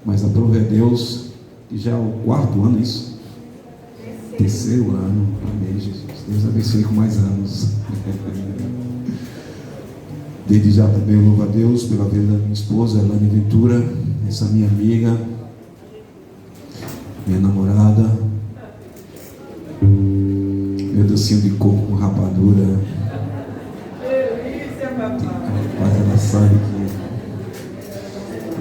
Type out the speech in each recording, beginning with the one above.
Mas aprove a Deus que já é o 4º ano, isso? Terceiro ano. Amém, Jesus. Deus abençoe com mais anos. Desde já também eu louvo a Deus pela vida da minha esposa, Elane Ventura, essa minha amiga, minha namorada, meu docinho de coco com rapadura. Rapaz, ela sabe que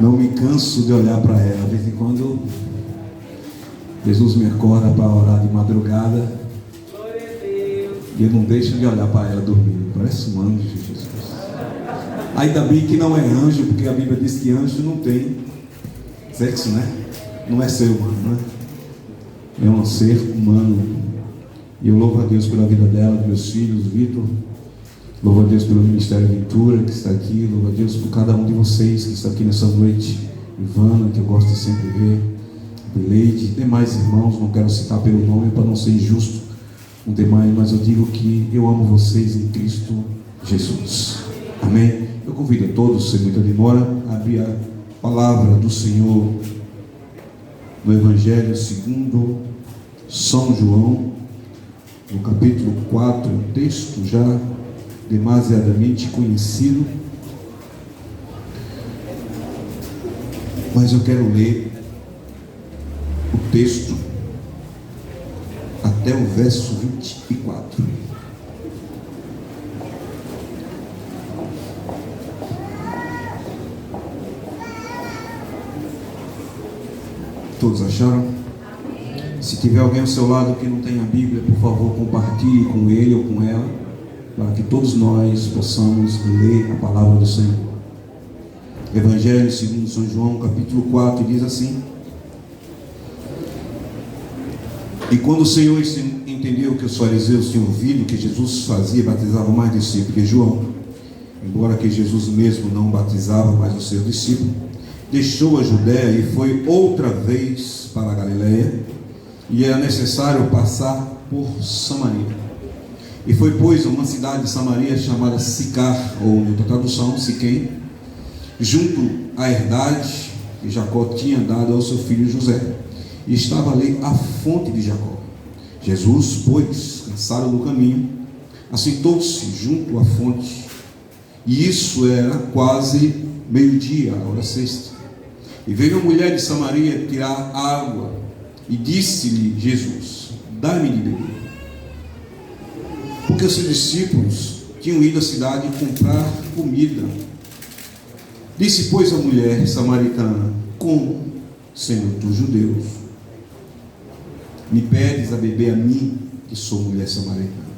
não me canso de olhar para ela. De vez em quando Jesus me acorda para orar de madrugada e eu não deixo de olhar para ela dormindo. Parece um anjo, Jesus. Ainda bem que não é anjo, porque a Bíblia diz que anjo não tem sexo, né? Não é ser humano, né? É um ser humano. E eu louvo a Deus pela vida dela, dos meus filhos, Vitor. Louvo a Deus pelo Ministério Ventura que está aqui. Louvo a Deus por cada um de vocês que está aqui nessa noite. Ivana, que eu gosto de sempre ver. Leide, demais irmãos, não quero citar pelo nome para não ser injusto com demais, mas eu digo que eu amo vocês em Cristo Jesus. Amém? Eu convido a todos, sem muita demora, a abrir a palavra do Senhor no Evangelho segundo São João, no capítulo 4, um texto já demasiadamente conhecido, mas eu quero ler o texto até o verso 24. Todos acharam? Se tiver alguém ao seu lado que não tem a Bíblia, por favor, compartilhe com ele ou com ela, para que todos nós possamos ler a palavra do Senhor. Evangelho segundo São João, capítulo 4, diz assim: E quando o Senhor entendeu que os fariseus tinham ouvido que Jesus fazia, batizava mais discípulos que João, embora que Jesus mesmo não batizava mais os seus discípulos, deixou a Judéia e foi outra vez para a Galileia, e era necessário passar por Samaria. E foi, pois, a uma cidade de Samaria chamada Sicar, ou em outra tradução, Siquém, junto à herdade que Jacó tinha dado ao seu filho José. E estava ali a fonte de Jacó. Jesus, pois, cansado do caminho, assentou-se junto à fonte. E isso era quase meio-dia, a hora sexta. E veio uma mulher de Samaria tirar água, e disse-lhe Jesus: dá-me de beber. Porque os seus discípulos tinham ido à cidade comprar comida. Disse, pois, a mulher samaritana: como, sendo tu judeu, me pedes a beber a mim, que sou mulher samaritana?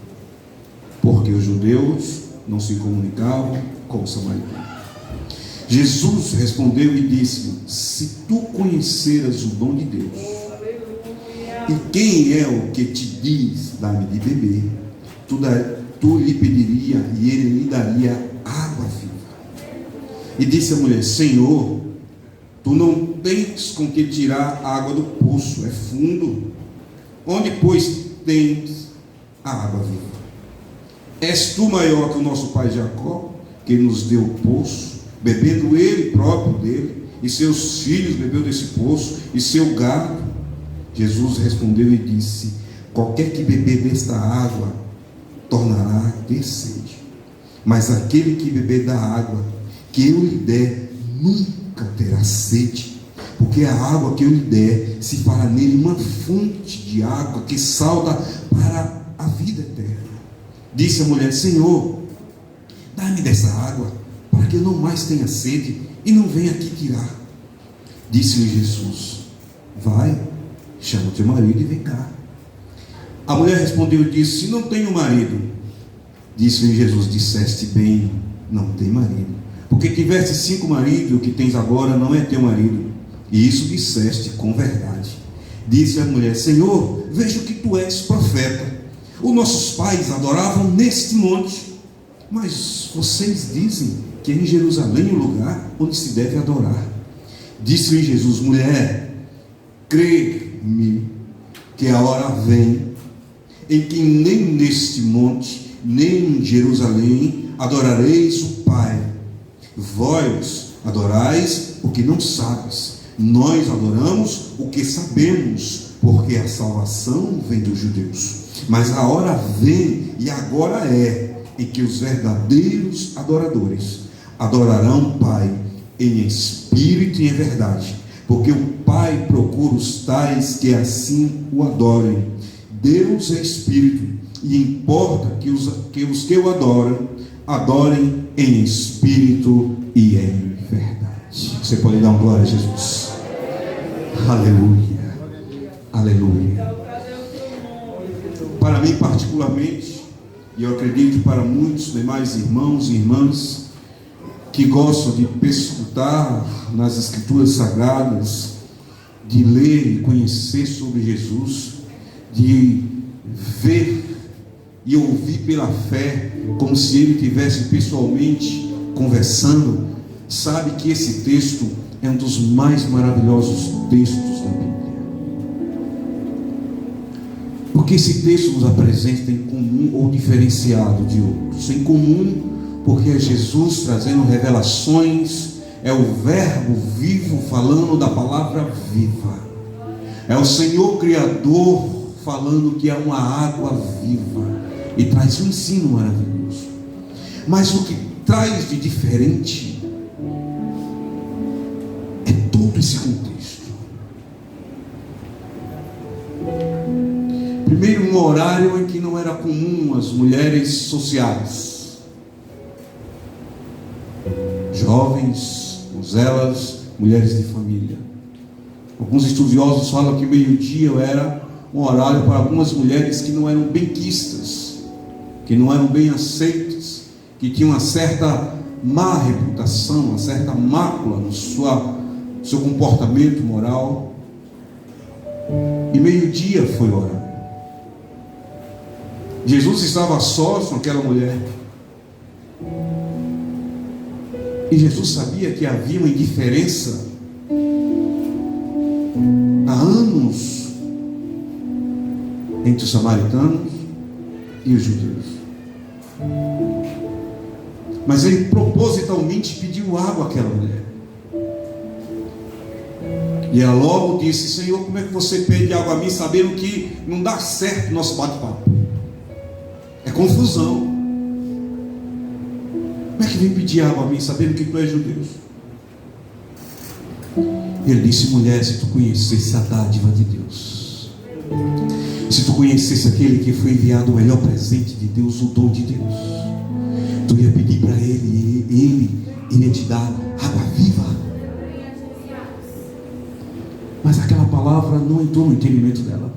Porque os judeus não se comunicavam com os samaritanos. Jesus respondeu e disse: se tu conheceras o dom de Deus, e quem é o que te diz, dá-me de beber, tu lhe pediria e ele lhe daria água viva. E disse a mulher: Senhor, tu não tens com que tirar a água do poço, é fundo. Onde, pois, tens a água viva? És tu maior que o nosso pai Jacó, que nos deu o poço, bebendo ele próprio dele, e seus filhos bebeu desse poço, e seu gado? Jesus respondeu e disse: qualquer que beber desta água tornará a ter sede, mas aquele que beber da água que eu lhe der nunca terá sede, porque a água que eu lhe der se fará nele uma fonte de água que salta para a vida eterna. Disse a mulher: Senhor, dá-me dessa água, para que eu não mais tenha sede e não venha aqui tirar. Disse-lhe Jesus: vai, chama o teu marido e vem cá. A mulher respondeu e disse: não tenho marido. Disse-lhe Jesus: disseste bem, não tem marido, porque tiveste 5 maridos, o que tens agora não é teu marido, e isso disseste com verdade. Disse a mulher: Senhor, vejo que tu és profeta. Os nossos pais adoravam neste monte, mas vocês dizem que é em Jerusalém o lugar onde se deve adorar. Disse-lhe Jesus: mulher, crê-me que a hora vem em que nem neste monte, nem em Jerusalém adorareis o Pai. Vós adorais o que não sabes, Nós adoramos o que sabemos, porque a salvação vem dos judeus. Mas a hora vem, e agora é, em que os verdadeiros adoradores adorarão o Pai em espírito e em verdade, porque o Pai procura os tais que assim o adorem. Deus é espírito, e importa que os que o adoram, adorem em espírito e em verdade. Você pode dar uma glória a Jesus? Aleluia, aleluia. Para mim particularmente, e eu acredito para muitos demais irmãos e irmãs que gostam de perscrutar nas Escrituras Sagradas, de ler e conhecer sobre Jesus, de ver e ouvir pela fé, como se ele estivesse pessoalmente conversando, sabe que esse texto é um dos mais maravilhosos textos da Bíblia. Porque esse texto nos apresenta em comum ou diferenciado de outros. Em comum, porque é Jesus trazendo revelações, é o Verbo vivo falando da palavra viva, é o Senhor Criador falando que é uma água viva, e traz um ensino maravilhoso. Mas o que traz de diferente é todo esse contexto. Primeiro, um horário em que não era comum as mulheres sociais, jovens, donzelas, mulheres de família. Alguns estudiosos falam que meio-dia era um horário para algumas mulheres que não eram benquistas, que não eram bem aceitas, que tinham uma certa má reputação, uma certa mácula no seu comportamento moral. E meio-dia foi o horário. Jesus estava sós com aquela mulher, e Jesus sabia que havia uma indiferença há anos entre os samaritanos e os judeus. Mas ele propositalmente pediu água àquela mulher. E ela logo disse: Senhor, como é que você pede água a mim, sabendo que não dá certo o nosso bate-papo? É confusão. Como é que vem pedir água a mim, sabendo que tu és judeu? Ele disse: mulher, se tu conhecesse a dádiva de Deus, se tu conhecesse aquele que foi enviado o melhor presente de Deus, o dom de Deus, tu ia pedir para ele, ele ia te dar água viva. Mas aquela palavra não entrou no entendimento dela.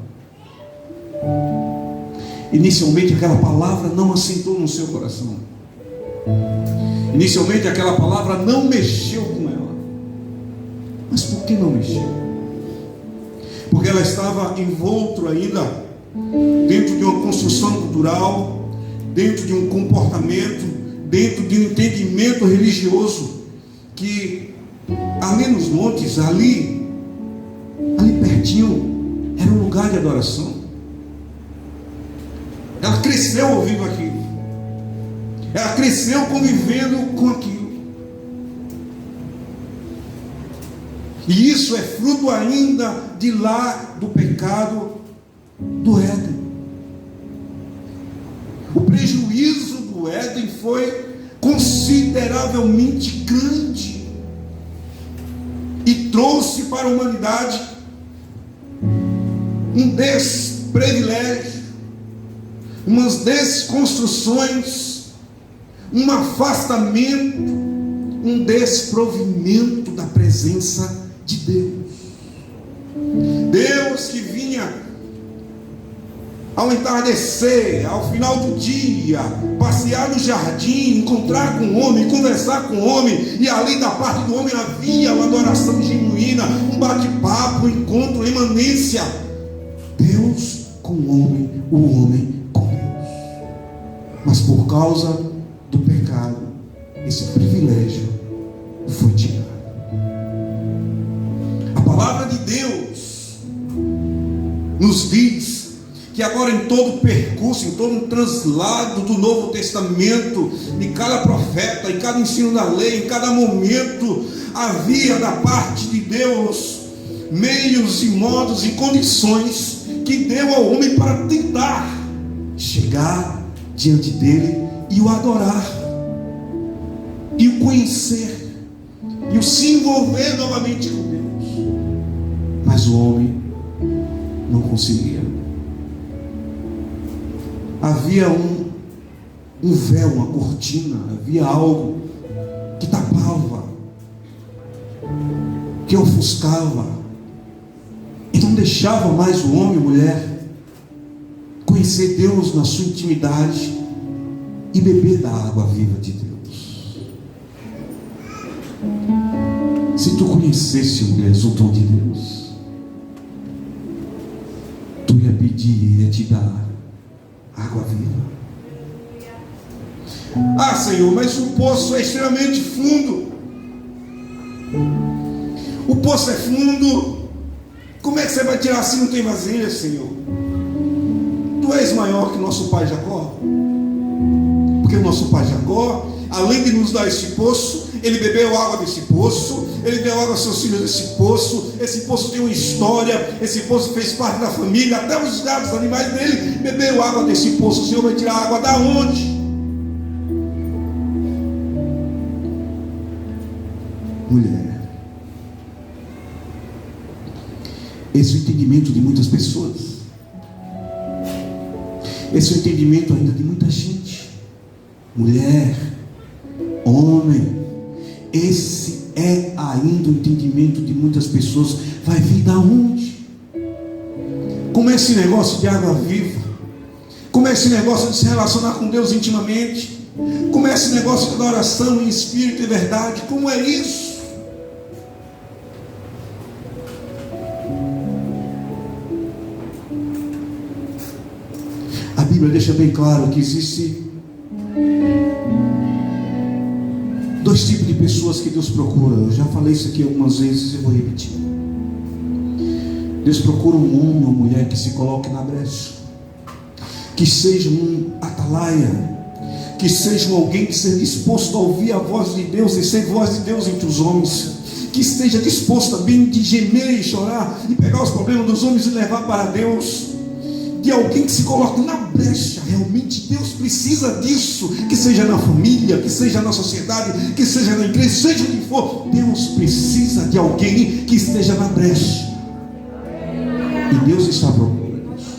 Inicialmente aquela palavra não assentou no seu coração. Inicialmente aquela palavra não mexeu com ela. Mas por que não mexeu? Porque ela estava envolta ainda dentro de uma construção cultural, dentro de um comportamento, dentro de um entendimento religioso, que ali nos montes, ali pertinho, era um lugar de adoração. Ela cresceu ouvindo aquilo, ela cresceu convivendo com aquilo. E isso é fruto ainda de lá do pecado do Éden. O prejuízo do Éden foi consideravelmente grande e trouxe para a humanidade um desprivilégio, umas desconstruções, um afastamento, um desprovimento da presença de Deus. Deus que vinha ao entardecer, ao final do dia, passear no jardim, encontrar com o homem, conversar com o homem, e ali da parte do homem havia uma adoração genuína, um bate-papo, um encontro, uma emanência. Deus com o homem com Deus. Mas por causa do pecado, esse privilégio foi tirado. A palavra de Deus nos diz que agora em todo o percurso, em todo o translado do Novo Testamento, em cada profeta, em cada ensino da lei, em cada momento, havia da parte de Deus meios e modos e condições que deu ao homem para tentar chegar diante dele e o adorar, e o conhecer, e o se envolver novamente com Deus. Mas o homem não conseguia. Havia um véu, uma cortina, havia algo que tapava, que ofuscava, e não deixava mais o homem e a mulher conhecer Deus na sua intimidade e beber da água viva de Deus. Se tu conhecesse, mulheres, o dom de Deus, tu ia pedir, Ele ia te dar água viva. Ah, Senhor, mas o poço é extremamente fundo. O poço é fundo. Como é que você vai tirar assim? Não tem vasilha, Senhor? Tu és maior que nosso pai Jacó? Porque o nosso pai Jacó, além de nos dar esse poço, ele bebeu água desse poço, ele deu água aos seus filhos desse poço. Esse poço tem uma história, esse poço fez parte da família, até os gatos, os animais dele beberam água desse poço. O Senhor vai tirar água da onde? Mulher, esse é o entendimento de muitas pessoas, esse é o entendimento ainda de muita gente. Mulher, homem, esse é ainda o entendimento de muitas pessoas. Vai vir da onde? Como é esse negócio de água viva? Como é esse negócio de se relacionar com Deus intimamente? Como é esse negócio de oração em espírito e verdade? Como é isso? A Bíblia deixa bem claro que existe dois tipos de pessoas que Deus procura. Eu já falei isso aqui algumas vezes e vou repetir. Deus procura um homem ou mulher que se coloque na brecha, que seja um atalaia, que seja alguém que seja disposto a ouvir a voz de Deus e ser voz de Deus entre os homens, que esteja disposto também de gemer e chorar e pegar os problemas dos homens e levar para Deus. De alguém que se coloque na brecha. Realmente Deus precisa disso, que seja na família, que seja na sociedade, que seja na igreja, seja onde for. Deus precisa de alguém que esteja na brecha, e Deus está procurando isso.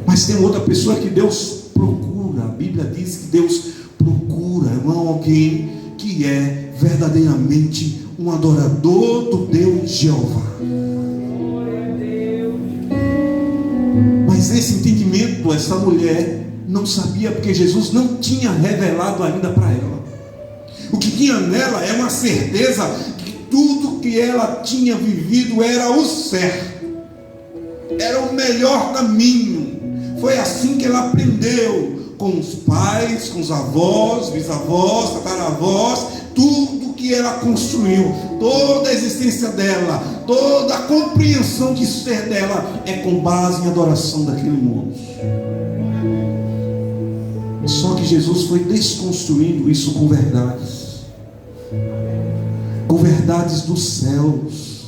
Mas tem outra pessoa que Deus procura. A Bíblia diz que Deus procura alguém que é verdadeiramente um adorador do Deus Jeová. Mas esse entendimento, essa mulher não sabia, porque Jesus não tinha revelado ainda para ela. O que tinha nela é uma certeza que tudo que ela tinha vivido era o certo, era o melhor caminho. Foi assim que ela aprendeu, com os pais, com os avós, bisavós, tataravós. Tudo que ela construiu, toda a existência dela, toda a compreensão de ser dela é com base em adoração daquele monstro. Só que Jesus foi desconstruindo isso com verdades dos céus.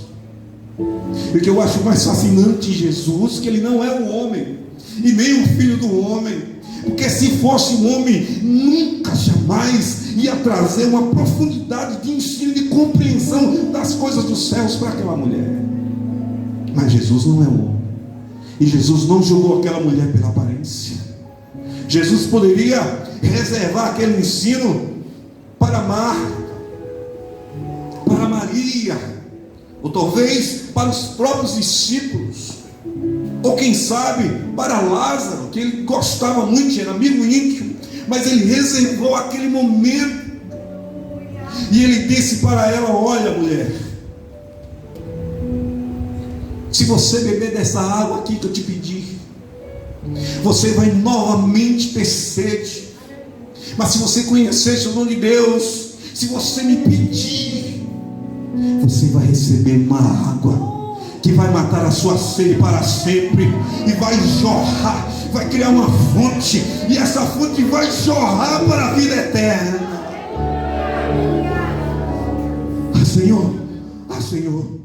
E o que eu acho mais fascinante em Jesus, que ele não é o homem e nem o filho do homem. Porque se fosse um homem, nunca, jamais ia trazer uma profundidade de ensino, de compreensão das coisas dos céus para aquela mulher. Mas Jesus não é um homem, e Jesus não julgou aquela mulher pela aparência. Jesus poderia reservar aquele ensino para Marta, para Maria, ou talvez para os próprios discípulos, ou quem sabe para Lázaro, que ele gostava muito, era amigo íntimo. Mas ele reservou aquele momento, e ele disse para ela: olha, mulher, se você beber dessa água aqui que eu te pedi, você vai novamente ter sede. Mas se você conhecesse o nome de Deus, se você me pedir, você vai receber uma água que vai matar a sua sede para sempre, e vai jorrar, vai criar uma fonte, e essa fonte vai jorrar para a vida eterna. Senhor, Senhor,